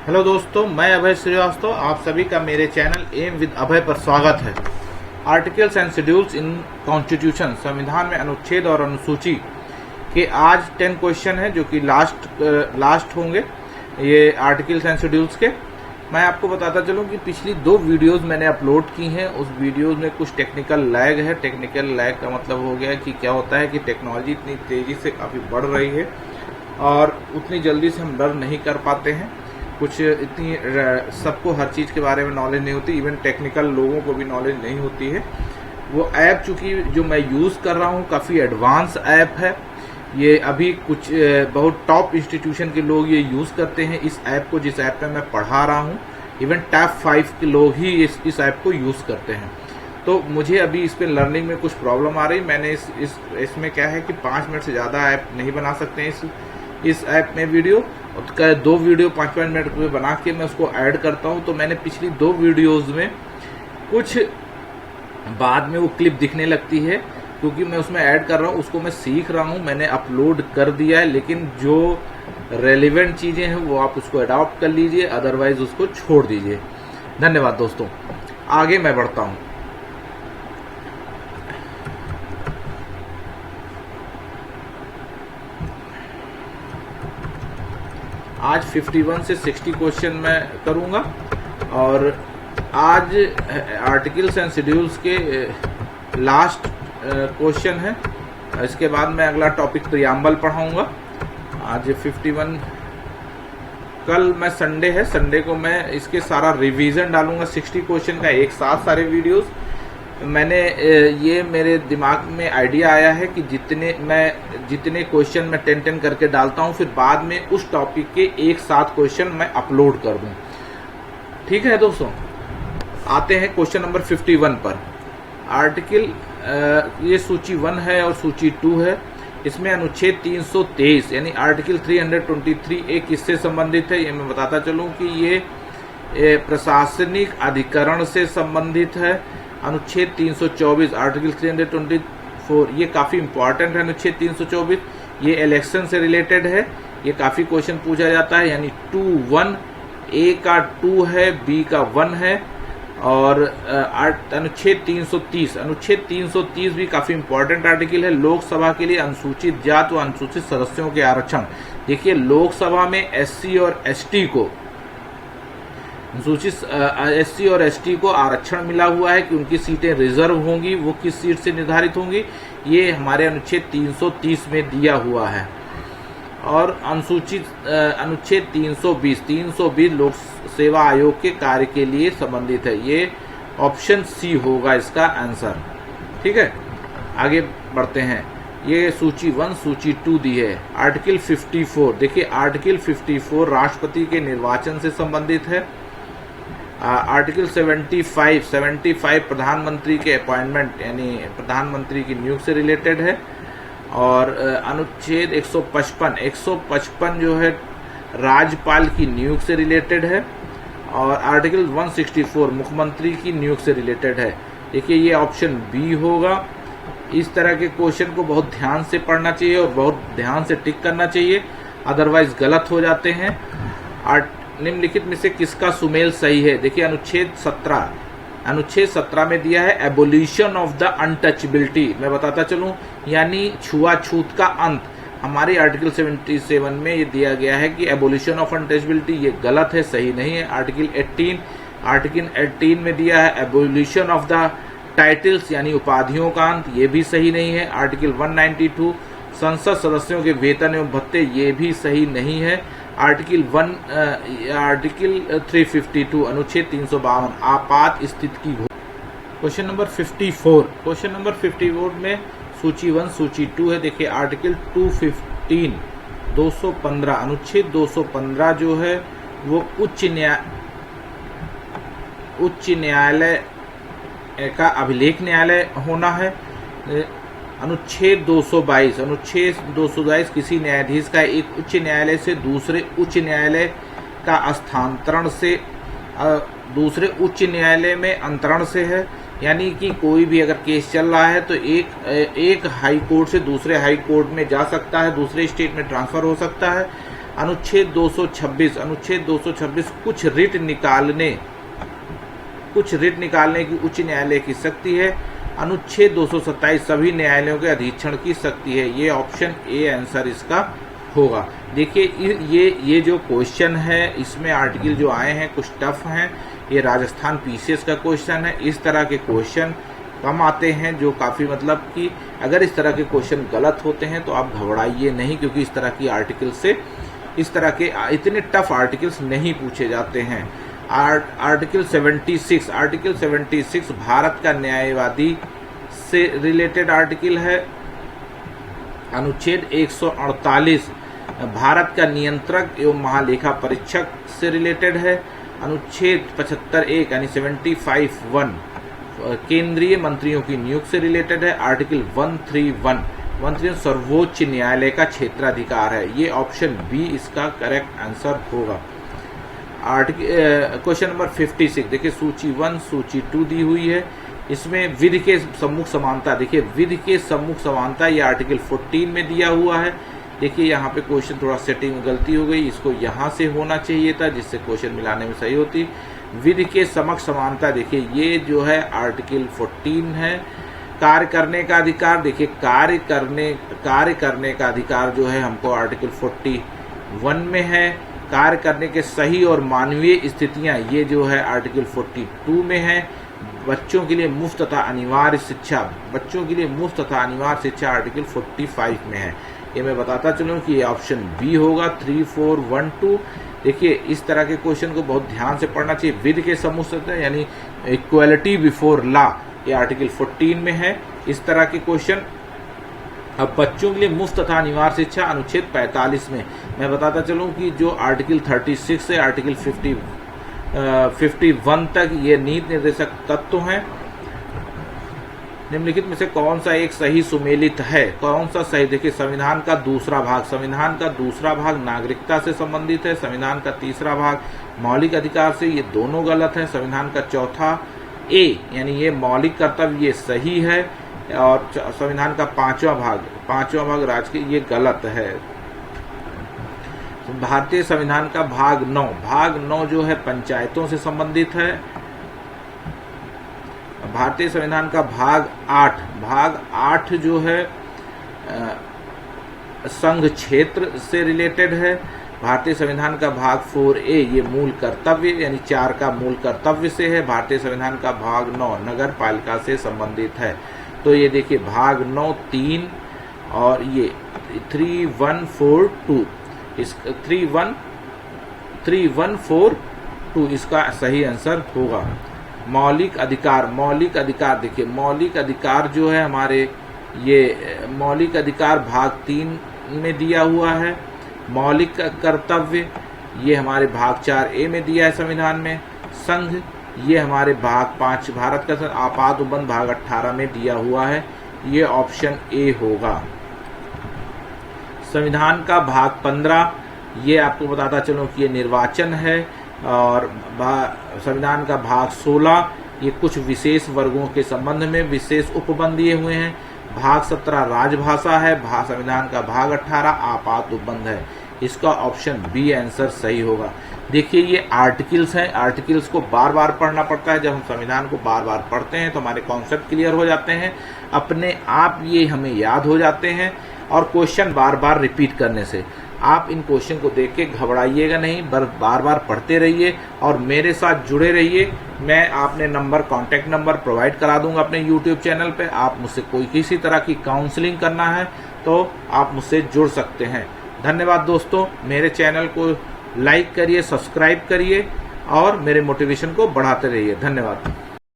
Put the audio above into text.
Hello दोस्तों, मैं अभय श्रीवास्तव। आप सभी का मेरे चैनल एम विद अभय पर स्वागत है। Articles and schedules in constitution, संविधान में अनुच्छेद और अनुसूची के आज 10 क्वेश्चन है जो कि लास्ट होंगे ये आर्टिकल्स एंड शेड्यूल्स के। मैं आपको बताता चलूं कि पिछली 2 वीडियोस मैंने अपलोड की हैं। उस वीडियोस में कुछ टेक्निकल लैग है। टेक्निकल लैग का मतलब हो गया कि क्या होता है कि टेक्नोलॉजी इतनी तेजी से काफ़ी बढ़ रही है और उतनी जल्दी से हम लर्न नहीं कर पाते हैं। कुछ इतनी सबको हर चीज़ के बारे में नॉलेज नहीं होती, इवन टेक्निकल लोगों को भी नॉलेज नहीं होती है। वो ऐप चूंकि जो मैं यूज़ कर रहा हूँ काफ़ी एडवांस ऐप है। ये अभी कुछ बहुत टॉप इंस्टीट्यूशन के लोग ये यूज़ करते हैं इस ऐप को, जिस ऐप पे मैं पढ़ा रहा हूँ। इवन टॉप 5 के लोग ही इस ऐप को यूज़ करते हैं। तो मुझे अभी इस पे लर्निंग में कुछ प्रॉब्लम आ रही। मैंने इसमें क्या है कि 5 मिनट से ज़्यादा ऐप नहीं बना सकते हैं इस ऐप में वीडियो। 2 वीडियो 5-5 मिनट में बना के मैं उसको ऐड करता हूँ। तो मैंने पिछली 2 वीडियोस में कुछ बाद में वो क्लिप दिखने लगती है क्योंकि मैं उसमें ऐड कर रहा हूँ, उसको मैं सीख रहा हूँ। मैंने अपलोड कर दिया है, लेकिन जो रेलिवेंट चीज़ें हैं वो आप उसको अडॉप्ट कर लीजिए, अदरवाइज उसको छोड़ दीजिए। धन्यवाद दोस्तों। आगे मैं बढ़ता हूँ। आज 51 से 60 क्वेश्चन मैं करूंगा और आज आर्टिकल्स एंड शेड्यूल्स के लास्ट क्वेश्चन है। इसके बाद मैं अगला टॉपिक प्रियम्बल पढ़ाऊंगा। आज 51। कल मैं संडे है, संडे को मैं इसके सारा रिवीजन डालूंगा 60 क्वेश्चन का एक साथ सारे वीडियोस। मैंने ये मेरे दिमाग में आइडिया आया है कि जितने क्वेश्चन मैं 10 करके डालता हूँ, फिर बाद में उस टॉपिक के एक साथ क्वेश्चन मैं अपलोड कर दूँ। ठीक है दोस्तों, आते हैं क्वेश्चन नंबर 51 पर। आर्टिकल ये सूची 1 है और सूची 2 है। इसमें अनुच्छेद 323 यानी आर्टिकल 323 एक किससे संबंधित है ये मैं बताता चलूँ कि ये प्रशासनिक अधिकरण से संबंधित है। अनुच्छेद 324 आर्टिकल 324 ये काफ़ी इंपॉर्टेंट है। अनुच्छेद 324 ये इलेक्शन से रिलेटेड है। ये काफ़ी क्वेश्चन पूछा जाता है। यानी 2-1, ए का 2 है, बी का 1 है। और अनुच्छेद 330 भी काफ़ी इंपॉर्टेंट आर्टिकल है। लोकसभा के लिए अनुसूचित जाति व अनुसूचित सदस्यों के आरक्षण। देखिए, लोकसभा में एससी और एसटी को आरक्षण मिला हुआ है कि उनकी सीटें रिजर्व होंगी। वो किस सीट से निर्धारित होंगी, ये हमारे अनुच्छेद 330 में दिया हुआ है। और अनुच्छेद 320 लोक सेवा आयोग के कार्य के लिए संबंधित है। ये ऑप्शन सी होगा इसका आंसर। ठीक है, आगे बढ़ते हैं। ये सूची 1 सूची 2 दी है। आर्टिकल 54 देखिए, आर्टिकल 54 राष्ट्रपति के निर्वाचन से संबंधित है। आर्टिकल 75 प्रधानमंत्री के अपॉइंटमेंट यानी प्रधानमंत्री की नियुक्ति से रिलेटेड है। और अनुच्छेद 155 जो है राज्यपाल की नियुक्ति से रिलेटेड है। और आर्टिकल 164 मुख्यमंत्री की नियुक्ति से रिलेटेड है। देखिए, ये ऑप्शन बी होगा। इस तरह के क्वेश्चन को बहुत ध्यान से पढ़ना चाहिए और बहुत ध्यान से टिक करना चाहिए, अदरवाइज गलत हो जाते हैं। निम्नलिखित में से किसका सुमेल सही है? देखिए, अनुच्छेद 17 में दिया है एबोलिशन ऑफ द अनटचेबिलिटी। मैं बताता चलूं, यानी छुआछूत का अंत। हमारी आर्टिकल 77 में ये दिया गया है कि एबोलिशन ऑफ अनटचेबिलिटी, ये गलत है, सही नहीं है। आर्टिकल 18 में दिया है एबोलिशन ऑफ द टाइटल्स यानी उपाधियों का अंत, ये भी सही नहीं है। आर्टिकल 192 संसद सदस्यों के वेतन एवं भत्ते, ये भी सही नहीं है। आर्टिकल 352 अनुच्छेद 352 आपात स्थिति की घोषणा। क्वेश्चन नंबर 54 में सूची 1 सूची 2 है। देखिए, आर्टिकल 215 अनुच्छेद 215 जो है वो उच्च न्यायालय का अभिलेख न्यायालय होना है। अनुच्छेद 222 किसी न्यायाधीश का एक उच्च न्यायालय से दूसरे उच्च न्यायालय का स्थानांतरण से दूसरे उच्च न्यायालय में अंतरण से है। यानी कि कोई भी अगर केस चल रहा है तो एक हाई कोर्ट से दूसरे हाई कोर्ट में जा सकता है, दूसरे स्टेट में ट्रांसफर हो सकता है। अनुच्छेद 226 कुछ रिट निकालने की उच्च न्यायालय की शक्ति है। अनुच्छेद 227 सभी न्यायालयों के अधीक्षण की शक्ति है। ये ऑप्शन ए आंसर इसका होगा। देखिए ये जो क्वेश्चन है इसमें आर्टिकल जो आए हैं कुछ टफ हैं। ये राजस्थान पीसीएस का क्वेश्चन है। इस तरह के क्वेश्चन कम आते हैं, जो काफ़ी मतलब कि अगर इस तरह के क्वेश्चन गलत होते हैं तो आप घबराइए नहीं, क्योंकि इस तरह की आर्टिकल से इस तरह के इतने टफ आर्टिकल्स नहीं पूछे जाते हैं। आर्टिकल 76 भारत का न्यायवादी से रिलेटेड आर्टिकल है। अनुच्छेद 148 भारत का नियंत्रक एवं महालेखा परीक्षक से रिलेटेड है। अनुच्छेद 75(1) यानी 75(1) केंद्रीय मंत्रियों की नियुक्ति से रिलेटेड है। आर्टिकल 131 सर्वोच्च न्यायालय का क्षेत्राधिकार है। ये ऑप्शन बी इसका करेक्ट आंसर होगा। क्वेश्चन नंबर 56 देखिए, सूची 1 सूची 2 दी हुई है। इसमें विधि के सम्मुख समानता, देखिए विधि के सम्मुख समानता ये आर्टिकल 14 में दिया हुआ है। देखिए यहाँ पे क्वेश्चन थोड़ा सेटिंग में गलती हो गई, इसको यहाँ से होना चाहिए था जिससे क्वेश्चन मिलाने में सही होती। विधि के समक्ष समानता, देखिए ये जो है आर्टिकल 14 है। कार्य करने का अधिकार, देखिए कार्य करने का अधिकार जो है हमको आर्टिकल 41 में है। कार्य करने के सही और मानवीय स्थितियां ये जो है आर्टिकल 42 में है। बच्चों के लिए मुफ्त तथा अनिवार्य शिक्षा, आर्टिकल 45 में है। ये मैं बताता चलूँ कि ये ऑप्शन बी होगा 3, 4, 1, 2। देखिए इस तरह के क्वेश्चन को बहुत ध्यान से पढ़ना चाहिए। विधि के सम्मुख समानता यानी इक्वालिटी बिफोर लॉ, ये आर्टिकल 14 में है। इस तरह के क्वेश्चन। अब बच्चों के लिए मुफ्त तथा अनिवार्य शिक्षा अनुच्छेद 45 में मैं बताता चलूं कि जो आर्टिकल 36 से आर्टिकल 51 तक ये नीति निर्देशक तत्व हैं। निम्नलिखित में से कौन सा एक सही सुमेलित है? कौन सा सही? देखिए संविधान का दूसरा भाग नागरिकता से संबंधित है। संविधान का तीसरा भाग मौलिक अधिकार से, ये दोनों गलत है। संविधान का चौथा ए यानी ये मौलिक कर्तव्य, ये सही है। और संविधान का पांचवा भाग राजकीय, ये गलत है। भारतीय संविधान का भाग 9 जो है पंचायतों से संबंधित है। भारतीय संविधान का भाग 8 जो है संघ क्षेत्र से रिलेटेड है। भारतीय संविधान का भाग 4A ये मूल कर्तव्य यानी 4 का मूल कर्तव्य से है। भारतीय संविधान का भाग 9 नगर पालिका से संबंधित है। तो ये देखिए भाग 9 3 और ये 3142 इस 3142 इसका सही आंसर होगा। मौलिक अधिकार, देखिए मौलिक अधिकार जो है हमारे ये मौलिक अधिकार भाग 3 में दिया हुआ है। मौलिक कर्तव्य ये हमारे भाग 4A में दिया है संविधान में। संघ ये हमारे भाग 5 भारत का आपात उपबंध भाग 18 में दिया हुआ है। ये ऑप्शन ए होगा। संविधान का भाग 15 ये आपको बताता चलूं कि ये निर्वाचन है। और संविधान का भाग 16 ये कुछ विशेष वर्गों के संबंध में विशेष उपबंध दिए हुए हैं। भाग 17 राजभाषा है। संविधान का भाग 18 आपात उपबंध है। इसका ऑप्शन बी आंसर सही होगा। देखिए ये आर्टिकल्स हैं, आर्टिकल्स को बार बार पढ़ना पड़ता है। जब हम संविधान को बार बार पढ़ते हैं तो हमारे कॉन्सेप्ट क्लियर हो जाते हैं, अपने आप ये हमें याद हो जाते हैं। और क्वेश्चन बार बार रिपीट करने से आप इन क्वेश्चन को देख के घबराइएगा नहीं, बार बार पढ़ते रहिए और मेरे साथ जुड़े रहिए। मैं आपने कांटेक्ट नंबर प्रोवाइड करा दूंगा अपने यूट्यूब चैनल पे। आप मुझसे कोई किसी तरह की काउंसलिंग करना है तो आप मुझसे जुड़ सकते हैं। धन्यवाद दोस्तों, मेरे चैनल को लाइक करिए, सब्सक्राइब करिए और मेरे मोटिवेशन को बढ़ाते रहिए। धन्यवाद।